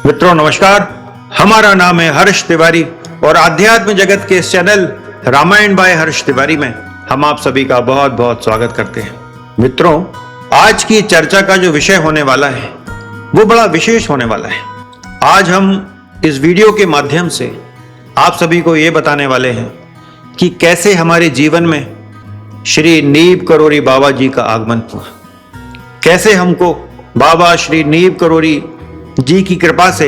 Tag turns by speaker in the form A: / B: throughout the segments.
A: मित्रों नमस्कार। हमारा नाम है हर्ष तिवारी और आध्यात्म जगत के इस चैनल रामायण बाय हर्ष तिवारी में हम आप सभी का बहुत बहुत स्वागत करते हैं। मित्रों, आज की चर्चा का जो विषय होने वाला है वो बड़ा विशेष होने वाला है। आज हम इस वीडियो के माध्यम से आप सभी को ये बताने वाले हैं कि कैसे हमारे जीवन में श्री नीब करोरी बाबा जी का आगमन हुआ, कैसे हमको बाबा श्री नीब करोरी जी की कृपा से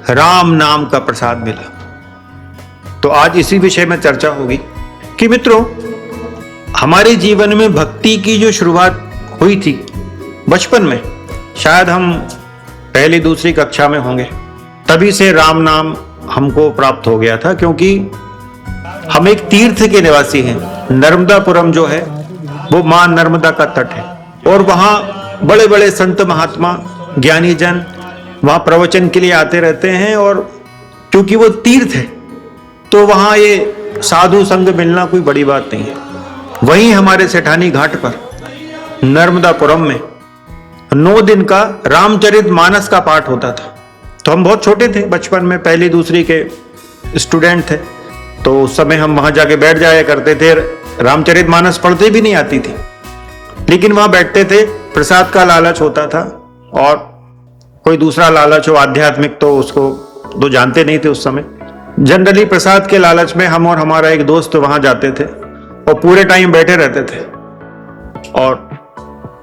A: राम नाम का प्रसाद मिला। तो आज इसी विषय में चर्चा होगी कि मित्रों, हमारे जीवन में भक्ति की जो शुरुआत हुई थी बचपन में, शायद हम पहली दूसरी कक्षा में होंगे, तभी से राम नाम हमको प्राप्त हो गया था, क्योंकि हम एक तीर्थ के निवासी हैं। नर्मदापुरम जो है वो मां नर्मदा का तट है और वहां बड़े बड़े संत महात्मा ज्ञानी जन वहां प्रवचन के लिए आते रहते हैं, और क्योंकि वो तीर्थ है तो वहां ये साधु संग मिलना कोई बड़ी बात नहीं है। वहीं हमारे सेठानी घाट पर नर्मदापुरम में 9 दिन का रामचरितमानस का पाठ होता था। तो हम बहुत छोटे थे, बचपन में पहली दूसरी के स्टूडेंट थे, तो उस समय हम वहां जाके बैठ जाया करते थे। रामचरितमानस पढ़ते भी नहीं आती थी, लेकिन वहां बैठते थे। प्रसाद का लालच होता था और कोई दूसरा लालच हो आध्यात्मिक तो उसको तो जानते नहीं थे उस समय। जनरली प्रसाद के लालच में हम और हमारा एक दोस्त वहां जाते थे और पूरे टाइम बैठे रहते थे और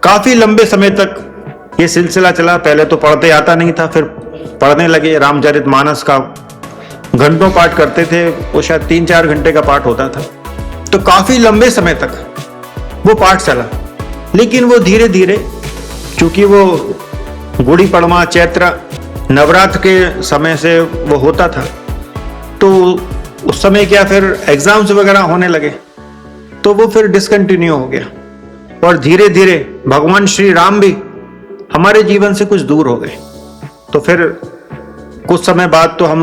A: काफी लंबे समय तक ये सिलसिला चला। पहले तो पढ़ते आता नहीं था, फिर पढ़ने लगे। रामचरितमानस का घंटों पाठ करते थे, वो शायद 3-4 घंटे का पाठ होता था। तो काफी लंबे समय तक वो पाठ चला, लेकिन वो धीरे धीरे, चूंकि वो गुड़ी पड़वा चैत्र नवरात्र के समय से वो होता था, तो उस समय क्या फिर एग्जाम्स वगैरह होने लगे, तो वो फिर डिसकंटिन्यू हो गया और धीरे धीरे भगवान श्री राम भी हमारे जीवन से कुछ दूर हो गए। तो फिर कुछ समय बाद तो हम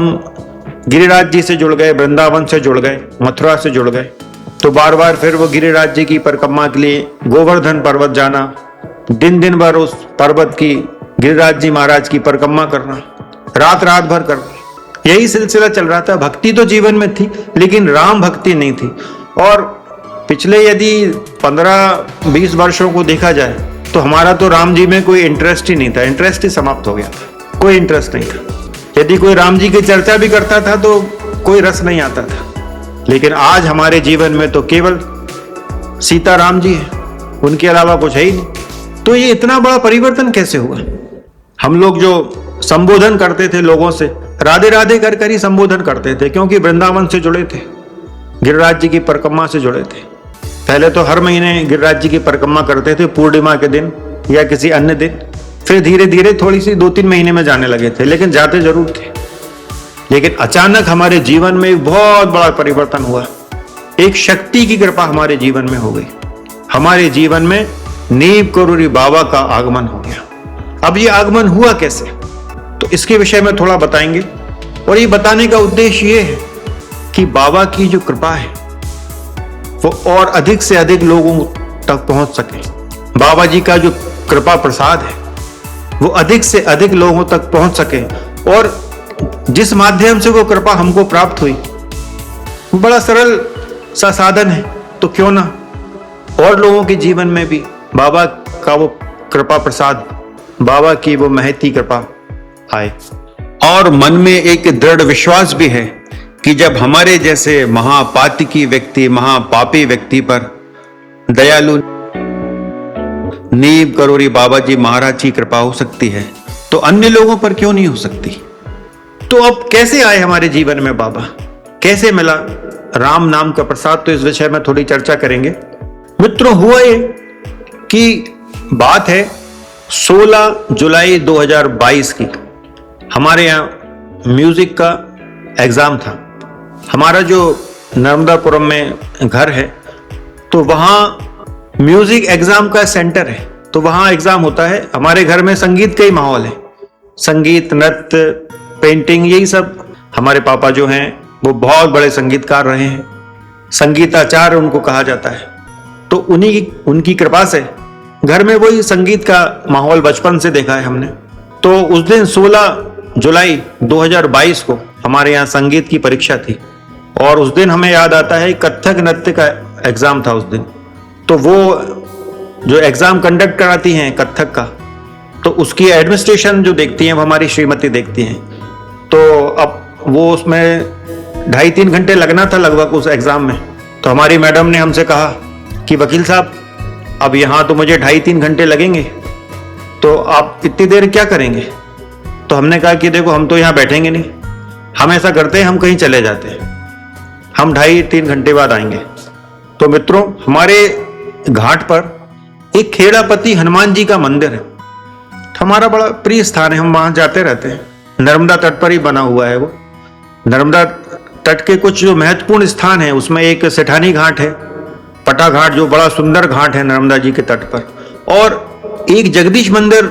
A: गिरिराज जी से जुड़ गए, वृंदावन से जुड़ गए, मथुरा से जुड़ गए। तो बार बार फिर वो गिरिराज जी की परिक्रमा के लिए गोवर्धन पर्वत जाना, दिन दिन भर उस पर्वत की गिरिराज जी महाराज की परिक्रमा करना, रात रात भर करना, यही सिलसिला चल रहा था। भक्ति तो जीवन में थी, लेकिन राम भक्ति नहीं थी। और पिछले यदि 15-20 वर्षों को देखा जाए तो हमारा तो राम जी में कोई इंटरेस्ट ही नहीं था। इंटरेस्ट ही समाप्त हो गया था, कोई इंटरेस्ट नहीं था। यदि कोई राम जी की चर्चा भी करता था तो कोई रस नहीं आता था। लेकिन आज हमारे जीवन में तो केवल सीता राम जी है, उनके अलावा कुछ है ही नहीं। तो ये इतना बड़ा परिवर्तन कैसे हुआ? हम लोग जो संबोधन करते थे लोगों से, राधे राधे कर कर ही संबोधन करते थे, क्योंकि वृंदावन से जुड़े थे, गिरिराज जी की परिक्रमा से जुड़े थे। पहले तो हर महीने गिरिराज जी की परिक्रमा करते थे, पूर्णिमा के दिन या किसी अन्य दिन। फिर धीरे धीरे थोड़ी सी 2-3 महीने में जाने लगे थे, लेकिन जाते जरूर थे। लेकिन अचानक हमारे जीवन में एक बहुत बड़ा परिवर्तन हुआ। एक शक्ति की कृपा हमारे जीवन में हो गई। हमारे जीवन में नीब करोरी बाबा का आगमन हो गया। अब ये आगमन हुआ कैसे, तो इसके विषय में थोड़ा बताएंगे। और ये बताने का उद्देश्य ये है कि बाबा की जो कृपा है वो और अधिक से अधिक लोगों तक पहुंच सके। बाबा जी का जो कृपा प्रसाद है वो अधिक से अधिक लोगों तक पहुंच सके, और जिस माध्यम से वो कृपा हमको प्राप्त हुई वो बड़ा सरल सा साधन है, तो क्यों ना और लोगों के जीवन में भी बाबा का वो कृपा प्रसाद, बाबा की वो महती कृपा आए। और मन में एक दृढ़ विश्वास भी है कि जब हमारे जैसे महापातकी व्यक्ति, महापापी व्यक्ति पर दयालु नीब करोरी बाबा जी महाराज की कृपा हो सकती है, तो अन्य लोगों पर क्यों नहीं हो सकती? तो अब कैसे आए हमारे जीवन में बाबा, कैसे मिला राम नाम का प्रसाद, तो इस विषय में थोड़ी चर्चा करेंगे। मित्रों, हुआ ये कि बात है 16 जुलाई 2022 की। हमारे यहाँ म्यूजिक का एग्जाम था। हमारा जो नर्मदापुरम में घर है तो वहाँ म्यूजिक एग्जाम का सेंटर है, तो वहाँ एग्जाम होता है। हमारे घर में संगीत का ही माहौल है, संगीत, नृत्य, पेंटिंग, यही सब। हमारे पापा जो हैं वो बहुत बड़े संगीतकार रहे हैं, संगीताचार्य उनको कहा जाता है। तो उनकी कृपा से घर में वही संगीत का माहौल बचपन से देखा है हमने। तो उस दिन 16 जुलाई 2022 को हमारे यहाँ संगीत की परीक्षा थी और उस दिन हमें याद आता है कथक नृत्य का एग्जाम था उस दिन। तो वो जो एग्जाम कंडक्ट कराती हैं कथक का, तो उसकी एडमिनिस्ट्रेशन जो देखती हैं वो हमारी श्रीमती देखती हैं। तो अब वो उसमें 2.5-3 घंटे लगना था लगभग उस एग्जाम में। तो हमारी मैडम ने हमसे कहा कि वकील साहब अब यहाँ तो मुझे 2.5-3 घंटे लगेंगे, तो आप इतनी देर क्या करेंगे। तो हमने कहा कि देखो हम तो यहाँ बैठेंगे नहीं, हम ऐसा करते हैं हम कहीं चले जाते हैं, हम 2.5-3 घंटे बाद आएंगे। तो मित्रों हमारे घाट पर एक खेड़ापति हनुमान जी का मंदिर है, हमारा बड़ा प्रिय स्थान है, हम वहां जाते रहते हैं। नर्मदा तट पर ही बना हुआ है वो। नर्मदा तट के कुछ जो महत्वपूर्ण स्थान है उसमें एक सेठानी घाट है, पटा घाट जो बड़ा सुंदर घाट है नर्मदा जी के तट पर, और एक जगदीश मंदिर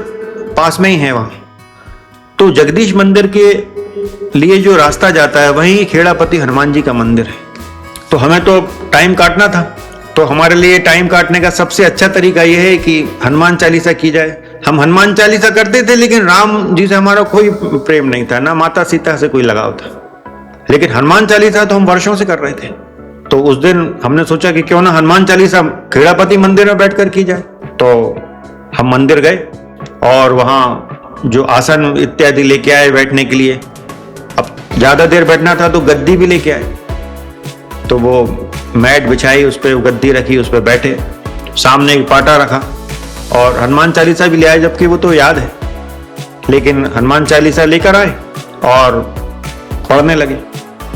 A: पास में ही है वहां। तो जगदीश मंदिर के लिए जो रास्ता जाता है वहीं खेड़ापति हनुमान जी का मंदिर है। तो हमें तो टाइम काटना था, तो हमारे लिए टाइम काटने का सबसे अच्छा तरीका यह है कि हनुमान चालीसा की जाए। हम हनुमान चालीसा करते थे, लेकिन राम जी से हमारा कोई प्रेम नहीं था, ना माता सीता से कोई लगाव था, लेकिन हनुमान चालीसा तो हम वर्षों से कर रहे थे। तो उस दिन हमने सोचा कि क्यों ना हनुमान चालीसा खेड़ापति मंदिर में बैठकर की जाए। तो हम मंदिर गए और वहाँ जो आसन इत्यादि लेके आए बैठने के लिए। अब ज्यादा देर बैठना था तो गद्दी भी लेके आए, तो वो मैट बिछाई, उस पर गद्दी रखी, उस पर बैठे, सामने एक पाटा रखा और हनुमान चालीसा भी ले आए, जबकि वो तो याद है, लेकिन हनुमान चालीसा लेकर आए और पढ़ने लगे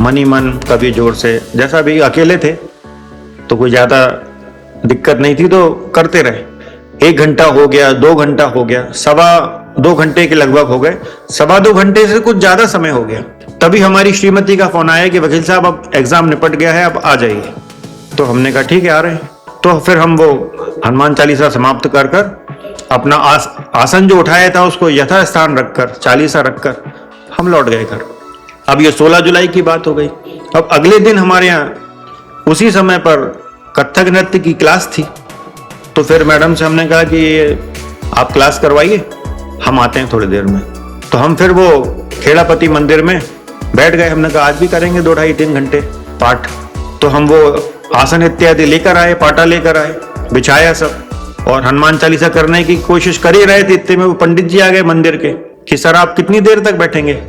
A: मन ही मन, कभी जोर से, जैसा भी अकेले थे तो कोई ज्यादा दिक्कत नहीं थी तो करते रहे। 1 घंटा हो गया, 2 घंटा हो गया, 2.25 घंटे के लगभग हो गए, 2.25 घंटे से कुछ ज्यादा समय हो गया। तभी हमारी श्रीमती का फोन आया कि वकील साहब अब एग्जाम निपट गया है, अब आ जाइए। तो हमने कहा ठीक है आ रहे हैं। तो फिर हम वो हनुमान चालीसा समाप्त कर अपना आसन जो उठाया था उसको यथास्थान रखकर, चालीसा रखकर हम लौट गए घर। अब ये 16 जुलाई की बात हो गई। अब अगले दिन हमारे यहाँ उसी समय पर कथक नृत्य की क्लास थी। तो फिर मैडम से हमने कहा कि आप क्लास करवाइए, हम आते हैं थोड़ी देर में। तो हम फिर वो खेड़ापति मंदिर में बैठ गए। हमने कहा आज भी करेंगे 2-2.5-3 घंटे पाठ। तो हम वो आसन इत्यादि लेकर आए, पाटा लेकर आए, बिछाया सब और हनुमान चालीसा करने की कोशिश कर ही रहे थे। इतने में वो पंडित जी आ गए मंदिर के कि सर आप कितनी देर तक बैठेंगे।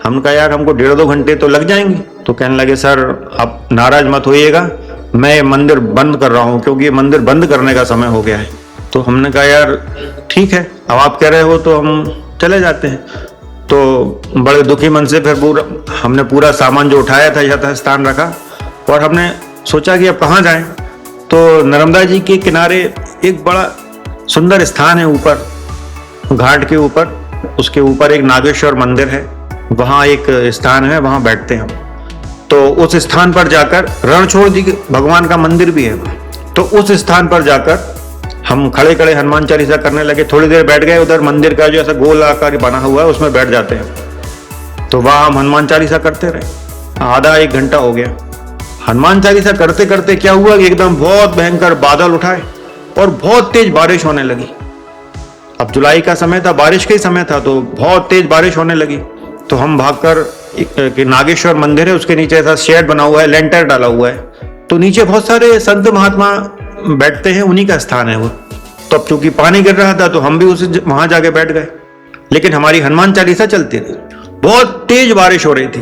A: हम कहा यार हमको 1.5-2 घंटे तो लग जाएंगे। तो कहने लगे सर आप नाराज मत होइएगा, मैं मंदिर बंद कर रहा हूँ क्योंकि ये मंदिर बंद करने का समय हो गया है। तो हमने कहा यार ठीक है, अब आप कह रहे हो तो हम चले जाते हैं। तो बड़े दुखी मन से फिर हमने पूरा सामान जो उठाया था यथास्थान रखा और हमने सोचा कि अब कहाँ जाएं। तो नर्मदा जी के किनारे एक बड़ा सुंदर स्थान है, ऊपर घाट के ऊपर, उसके ऊपर एक नागेश्वर मंदिर है, वहाँ एक स्थान है, वहाँ बैठते हैं हम। तो उस स्थान पर जाकर रणछोड़ जी भगवान का मंदिर भी है, तो उस स्थान पर जाकर हम खड़े खड़े हनुमान चालीसा करने लगे। थोड़ी देर बैठ गए, उधर मंदिर का जो ऐसा गोल आकार बना हुआ है उसमें बैठ जाते हैं। तो वहाँ हम हनुमान चालीसा करते रहे, आधा 1 घंटा हो गया। हनुमान चालीसा करते करते क्या हुआ कि एकदम बहुत भयंकर बादल उठाए और बहुत तेज बारिश होने लगी। अब जुलाई का समय था, बारिश का ही समय था, तो बहुत तेज बारिश होने लगी। तो हम भागकर नागेश्वर मंदिर है उसके नीचे ऐसा शेड बना हुआ है, लेंटर डाला हुआ है, तो नीचे बहुत सारे संत महात्मा बैठते हैं, उन्हीं का स्थान है वो। तो अब चूंकि पानी गिर रहा था तो हम भी वहां जाके बैठ गए, लेकिन हमारी हनुमान चालीसा चलती रही। बहुत तेज बारिश हो रही थी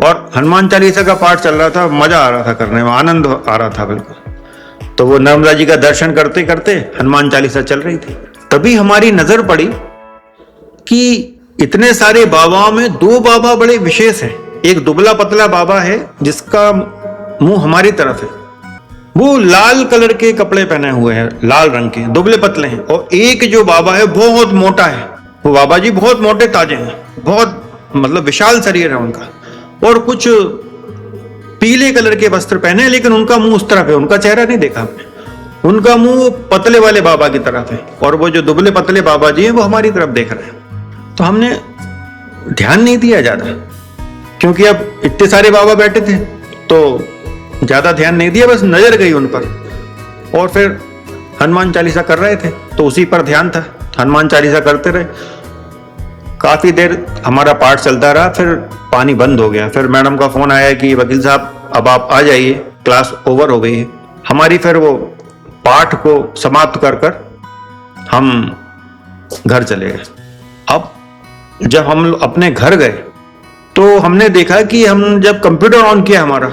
A: और हनुमान चालीसा का पाठ चल रहा था, मजा आ रहा था करने में, आनंद आ रहा था बिल्कुल। तो वो नर्मदा जी का दर्शन करते करते हनुमान चालीसा चल रही थी। तभी हमारी नजर पड़ी कि इतने सारे बाबाओं में 2 बाबा बड़े विशेष हैं। एक दुबला पतला बाबा है जिसका मुंह हमारी तरफ है, वो लाल कलर के कपड़े पहने हुए हैं, लाल रंग के, दुबले पतले हैं। और एक जो बाबा है बहुत मोटा है, वो बाबा जी बहुत मोटे ताजे हैं, बहुत मतलब विशाल शरीर है उनका, और कुछ पीले कलर के वस्त्र पहने हैं, लेकिन उनका मुंह उस तरफ है, उनका चेहरा नहीं देखा हमने। उनका मुंह पतले वाले बाबा की तरफ है और वो जो दुबले पतले बाबा जी हैं वो हमारी तरफ देख रहे हैं। तो हमने ध्यान नहीं दिया ज्यादा, क्योंकि अब इतने सारे बाबा बैठे थे तो ज्यादा ध्यान नहीं दिया, बस नजर गई उन पर। और फिर हनुमान चालीसा कर रहे थे तो उसी पर ध्यान था, हनुमान चालीसा करते रहे। काफ़ी देर हमारा पाठ चलता रहा, फिर पानी बंद हो गया। फिर मैडम का फ़ोन आया कि वकील साहब अब आप आ जाइए, क्लास ओवर हो गई है हमारी। फिर वो पाठ को समाप्त कर कर हम घर चले गए। अब जब हम अपने घर गए तो हमने देखा कि हम जब कंप्यूटर ऑन किया हमारा,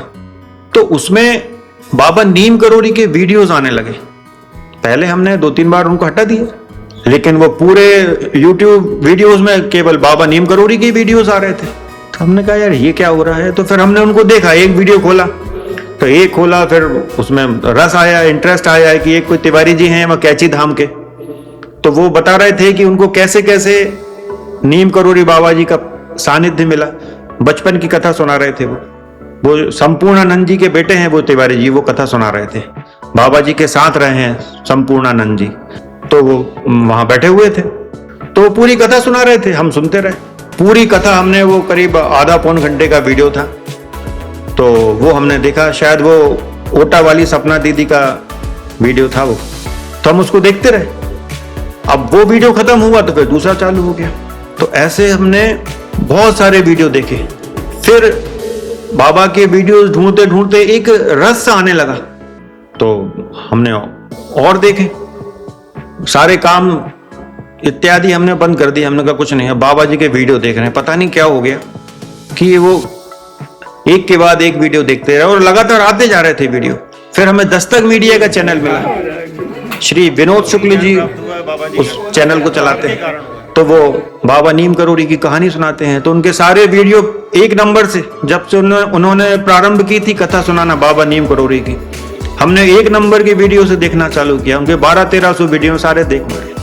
A: तो उसमें बाबा नीम करोड़ी के वीडियोस आने लगे। पहले हमने 2-3 बार उनको हटा दिया, लेकिन वो पूरे YouTube वीडियोस में केवल बाबा नीम करोड़ी के वीडियोस आ रहे थे। तो हमने कहा यार ये क्या हो रहा है। तो फिर हमने उनको देखा, एक वीडियो खोला तो एक खोला, फिर उसमें रस आया, इंटरेस्ट आया कि एक कोई तिवारी जी हैं वह कैची धाम के, तो वो बता रहे थे कि उनको कैसे कैसे नीम करोड़ी बाबा जी का सानिध्य मिला। बचपन की कथा सुना रहे थे वो संपूर्णानंद जी के बेटे हैं वो तिवारी जी, वो कथा सुना रहे थे। बाबा जी के साथ रहे हैं संपूर्णानंद जी, तो वो वहां बैठे हुए थे, तो पूरी कथा सुना रहे थे, हम सुनते रहे पूरी कथा। हमने वो करीब आधा पौन घंटे का वीडियो था, तो वो हमने देखा। शायद वो ओटा वाली सपना दीदी का वीडियो था वो, तो हम उसको देखते रहे। अब वो वीडियो खत्म हुआ तो फिर दूसरा चालू हो गया। तो ऐसे हमने बहुत सारे वीडियो देखे। फिर बाबा के वीडियोस ढूंढते ढूंढते एक रस आने लगा, तो हमने और देखे। सारे काम इत्यादि हमने बंद कर दिया। हमने कहा कुछ नहीं है, बाबा जी के वीडियो देख रहे हैं। पता नहीं क्या हो गया कि वो एक के बाद एक वीडियो देखते रहे और लगातार आते जा रहे थे वीडियो। फिर हमें दस्तक मीडिया का चैनल मिला, श्री विनोद शुक्ल जी उस चैनल को चलाते हैं, तो वो बाबा नीम करोड़ी की कहानी सुनाते हैं। तो उनके सारे वीडियो एक नंबर से, जब से उन्होंने प्रारंभ की थी कथा सुनाना बाबा नीम करोड़ी की, हमने एक नंबर की वीडियो से देखना चालू किया। उनके 1200-1300 वीडियो सारे देख गए।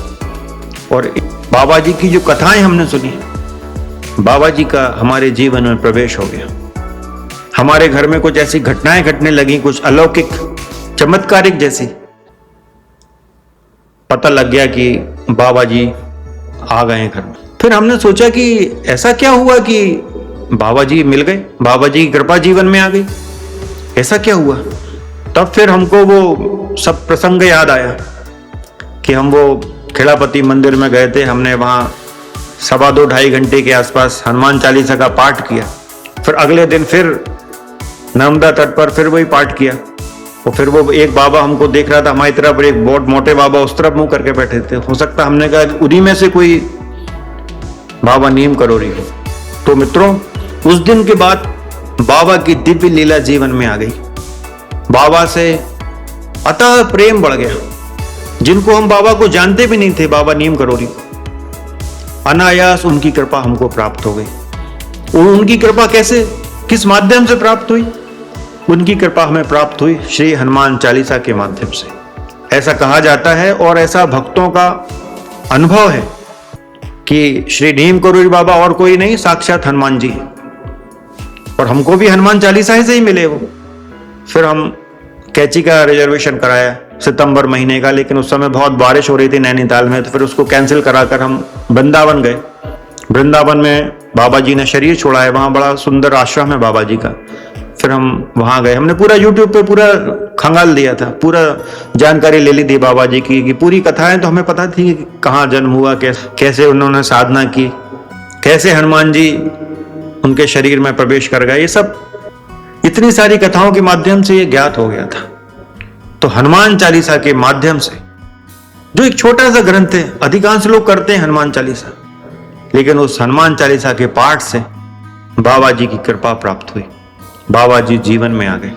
A: और बाबा जी की जो कथाएं हमने सुनी, बाबा जी का हमारे जीवन में प्रवेश हो गया। हमारे घर में कुछ ऐसी घटनाएं घटने लगी, कुछ अलौकिक चमत्कारिक जैसी। पता लग गया कि बाबा जी आ गए घर में। फिर हमने सोचा कि ऐसा क्या हुआ कि बाबा जी मिल गए, बाबा जी की कृपा जीवन में आ गई, ऐसा क्या हुआ। तब फिर हमको वो सब प्रसंग याद आया कि हम वो खेड़ापति मंदिर में गए थे। हमने वहाँ 2.25-2.5 घंटे के आसपास हनुमान चालीसा का पाठ किया। फिर अगले दिन फिर नर्मदा तट पर फिर वही पाठ किया। और फिर वो एक बाबा हमको देख रहा था हमारी तरफ, और एक बहुत मोटे बाबा उस तरफ मुंह करके बैठे थे। हो सकता हमने कहा उन्हीं में से कोई बाबा नीम करोड़ी हो। तो मित्रों, उस दिन के बाद बाबा की दिव्य लीला जीवन में आ गई। बाबा से अतः प्रेम बढ़ गया। जिनको हम बाबा को जानते भी नहीं थे, बाबा नीम करोड़ी, अनायास उनकी कृपा हमको प्राप्त हो गई। और उनकी कृपा कैसे, किस माध्यम से प्राप्त हुई? उनकी कृपा हमें प्राप्त हुई श्री हनुमान चालीसा के माध्यम से। ऐसा कहा जाता है और ऐसा भक्तों का अनुभव है कि श्री नीम करोड़ी बाबा और कोई नहीं, साक्षात हनुमान जी। और हमको भी हनुमान चालीसा से ही मिले वो। फिर हम कैची का रिजर्वेशन कराया सितंबर महीने का, लेकिन उस समय बहुत बारिश हो रही थी नैनीताल में, तो फिर उसको कैंसिल कराकर हम वृंदावन गए। वृंदावन में बाबा जी ने शरीर छोड़ा है, वहां बड़ा सुंदर आश्रम है बाबा जी का। फिर हम वहां गए। हमने पूरा यूट्यूब पे पूरा खंगाल दिया था, पूरा जानकारी ले ली थी बाबा जी की पूरी कथाएं तो हमें पता थी कि कहाँ जन्म हुआ, कैसे उन्होंने साधना की, कैसे हनुमान जी उनके शरीर में प्रवेश कर गए। ये सब इतनी सारी कथाओं के माध्यम से ये ज्ञात हो गया था। तो हनुमान चालीसा के माध्यम से, जो एक छोटा सा ग्रंथ है, अधिकांश लोग करते हैं हनुमान चालीसा, लेकिन उस हनुमान चालीसा के पाठ से बाबा जी की कृपा प्राप्त हुई। बाबा जी जीवन में आ गए।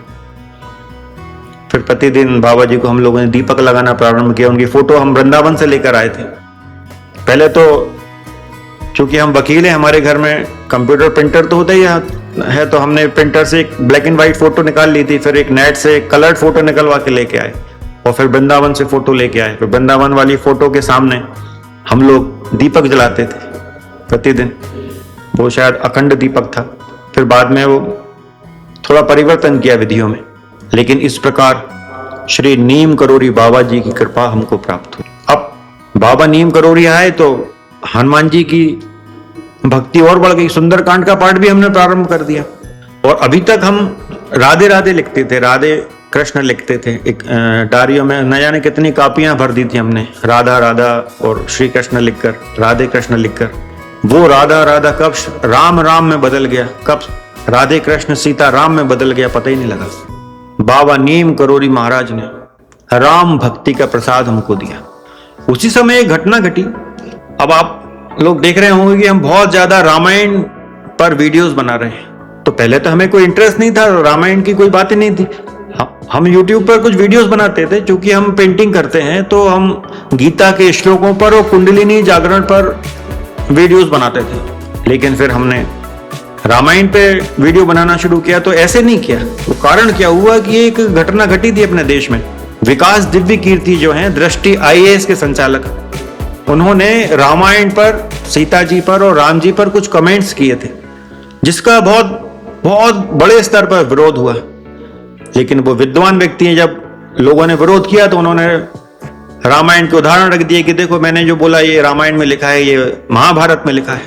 A: फिर प्रतिदिन बाबा जी को हम लोगों ने दीपक लगाना प्रारंभ किया। उनकी फोटो हम वृंदावन से लेकर आए थे। पहले तो चूंकि हम वकील हैं, हमारे घर में कंप्यूटर प्रिंटर तो होता ही है, तो हमने प्रिंटर से एक ब्लैक एंड व्हाइट फोटो निकाल ली थी। फिर एक नेट से कलर्ड फोटो निकलवा के लेके आए, और फिर वृंदावन से फोटो लेके आए। फिर वृंदावन वाली फोटो के सामने हम लोग दीपक जलाते थे प्रतिदिन। वो शायद अखंड दीपक था। फिर बाद में वो थोड़ा परिवर्तन किया विधियों में, लेकिन इस प्रकार श्री नीम करोड़ी बाबा जी की कृपा हमको प्राप्त हुई। अब बाबा नीम करोड़ी आए तो हनुमान जी की भक्ति और बढ़ गई। सुंदरकांड का पाठ भी हमने प्रारंभ कर दिया। और अभी तक हम राधे राधे लिखते थे, राधे कृष्ण लिखते थे। एक डायरियों में न जाने कितनी कापियां भर दी थी हमने, राधा राधा और श्री कृष्ण लिखकर, राधे कृष्ण लिखकर। वो राधा राधा कब राम राम में बदल गया, कब राधे कृष्ण सीता राम में बदल गया, पता ही नहीं लगा। बाबा नीम करोड़ी महाराज ने राम भक्ति का प्रसाद हमको दिया। उसी समय एक घटना घटी। अब आप लोग देख रहे होंगे कि हम बहुत ज्यादा रामायण पर वीडियोस बना रहे हैं। तो पहले तो हमें कोई इंटरेस्ट नहीं था, रामायण की कोई बात ही नहीं थी। हम YouTube पर कुछ वीडियोस बनाते थे, क्योंकि हम पेंटिंग करते हैं तो हम गीता के श्लोकों पर और कुंडलिनी जागरण पर वीडियोस बनाते थे। लेकिन फिर हमने रामायण पे वीडियो बनाना शुरू किया तो ऐसे नहीं किया। तो कारण क्या हुआ कि एक घटना घटी थी अपने देश में। विकास दिव्य कीर्ति जो हैं दृष्टि IAS के संचालक, उन्होंने रामायण पर, सीता जी पर और राम जी पर कुछ कमेंट्स किए थे, जिसका बहुत बहुत बड़े स्तर पर विरोध हुआ। लेकिन वो विद्वान व्यक्ति हैं, जब लोगों ने विरोध किया तो उन्होंने रामायण के उदाहरण रख दिए कि देखो मैंने जो बोला ये रामायण में लिखा है, ये महाभारत में लिखा है।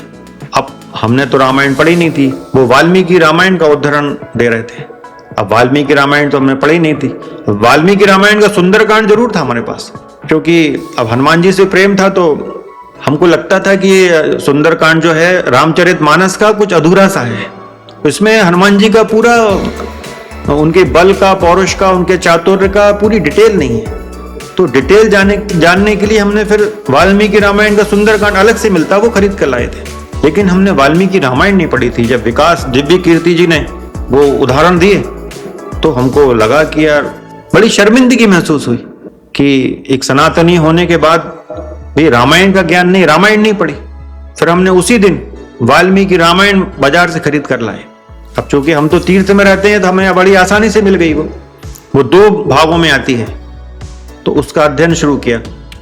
A: अब हमने तो रामायण पढ़ी नहीं थी, वो वाल्मीकि रामायण का उदाहरण दे रहे थे। अब वाल्मीकि रामायण तो हमने पढ़ी नहीं थी। वाल्मीकि रामायण का सुंदरकांड जरूर था हमारे पास, क्योंकि अब हनुमान जी से प्रेम था तो हमको लगता था कि ये सुंदरकांड जो है रामचरितमानस का कुछ अधूरा सा है। इसमें हनुमान जी का पूरा, उनके बल का, पौरुष का, उनके चातुर्य का पूरी डिटेल नहीं है। तो डिटेल जानने के लिए हमने फिर वाल्मीकि रामायण का सुंदरकांड अलग से मिलता, वो खरीद कर लाए थे। लेकिन हमने वाल्मीकि रामायण नहीं पढ़ी थी। जब विकास दिव्य कीर्ति जी ने वो उदाहरण दिए तो हमको लगा कि यार बड़ी शर्मिंदगी महसूस हुई कि एक सनातनी होने के बाद भी रामायण का ज्ञान नहीं, रामायण नहीं पढ़ी। फिर हमने उसी दिन वाल्मीकि रामायण बाजार से खरीद कर लाए। अब चूंकि हम तो तीर्थ में रहते हैं तो हमें बड़ी आसानी से मिल गई। वो 2 भागों में आती है, तो उसका अध्ययन शुरू किया।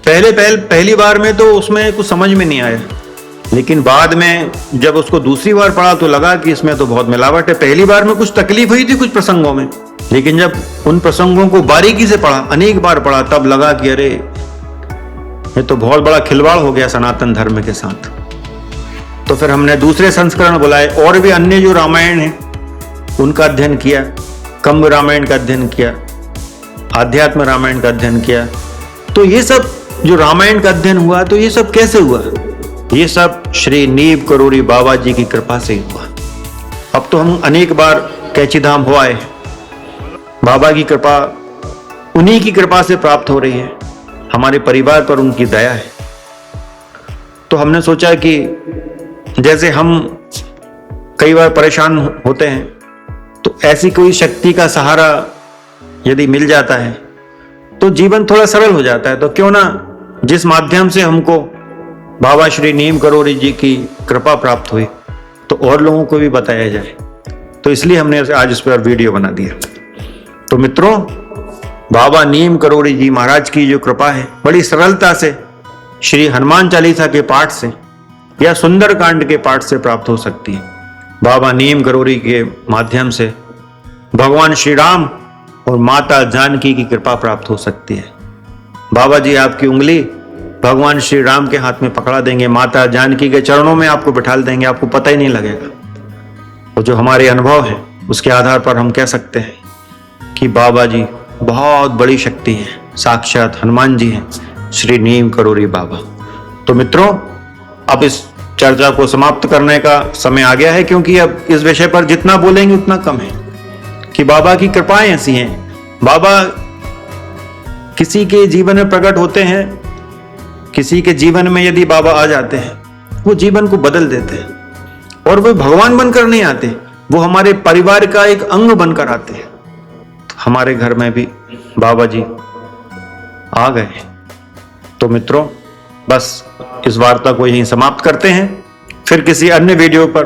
A: पहली बार में तो उसमें कुछ समझ में नहीं आया, लेकिन बाद में जब उसको दूसरी बार पढ़ा तो लगा कि इसमें तो बहुत मिलावट है। पहली बार में कुछ तकलीफ हुई थी कुछ प्रसंगों में, लेकिन जब उन प्रसंगों को बारीकी से पढ़ा, अनेक बार पढ़ा, तब लगा कि अरे ये तो बहुत बड़ा खिलवाड़ हो गया सनातन धर्म के साथ। तो फिर हमने दूसरे संस्करण बुलाए और भी अन्य जो रामायण है उनका अध्ययन किया, कंब रामायण का अध्ययन किया, आध्यात्म रामायण का अध्ययन किया। तो ये सब जो रामायण का अध्ययन हुआ, तो ये सब कैसे हुआ? ये सब श्री नीम करोड़ी बाबा जी की कृपा से हुआ। अब तो हम अनेक बार कैची धाम हो आए। बाबा की कृपा, उन्हीं की कृपा से प्राप्त हो रही है। हमारे परिवार पर उनकी दया है। तो हमने सोचा कि जैसे हम कई बार परेशान होते हैं, तो ऐसी कोई शक्ति का सहारा यदि मिल जाता है तो जीवन थोड़ा सरल हो जाता है। तो क्यों ना जिस माध्यम से हमको बाबा श्री नीम करोड़ी जी की कृपा प्राप्त हुई तो और लोगों को भी बताया जाए। तो इसलिए हमने आज इस पर वीडियो बना दिया। तो मित्रों, बाबा नीम करोड़ी जी महाराज की जो कृपा है बड़ी सरलता से श्री हनुमान चालीसा के पाठ से या सुंदरकांड के पाठ से प्राप्त हो सकती है। बाबा नीम करोड़ी के माध्यम से भगवान श्री राम और माता जानकी की कृपा प्राप्त हो सकती है। बाबा जी आपकी उंगली भगवान श्री राम के हाथ में पकड़ा देंगे, माता जानकी के चरणों में आपको बिठा देंगे, आपको पता ही नहीं लगेगा। और जो हमारे अनुभव है उसके आधार पर हम कह सकते हैं कि बाबा जी बहुत बड़ी शक्ति है, साक्षात हनुमान जी हैं, श्री नीम करोड़ी बाबा। तो मित्रों, अब इस चर्चा को समाप्त करने का समय आ गया है, क्योंकि अब इस विषय पर जितना बोलेंगे उतना कम है कि बाबा की कृपाएं ऐसी हैं। बाबा किसी के जीवन में प्रकट होते हैं, किसी के जीवन में यदि बाबा आ जाते हैं वो जीवन को बदल देते हैं। और वो भगवान बनकर नहीं आते, वो हमारे परिवार का एक अंग बनकर आते हैं। तो हमारे घर में भी बाबा जी आ गए। तो मित्रों, बस इस वार्ता को यहीं समाप्त करते हैं। फिर किसी अन्य वीडियो पर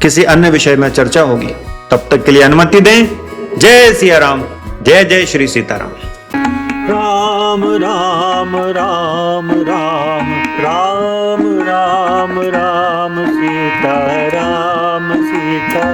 A: किसी अन्य विषय में चर्चा होगी। तब तक के लिए अनुमति दें। जय सिया राम, जय जय श्री सीताराम।
B: राम राम राम राम राम राम राम सीता राम सीता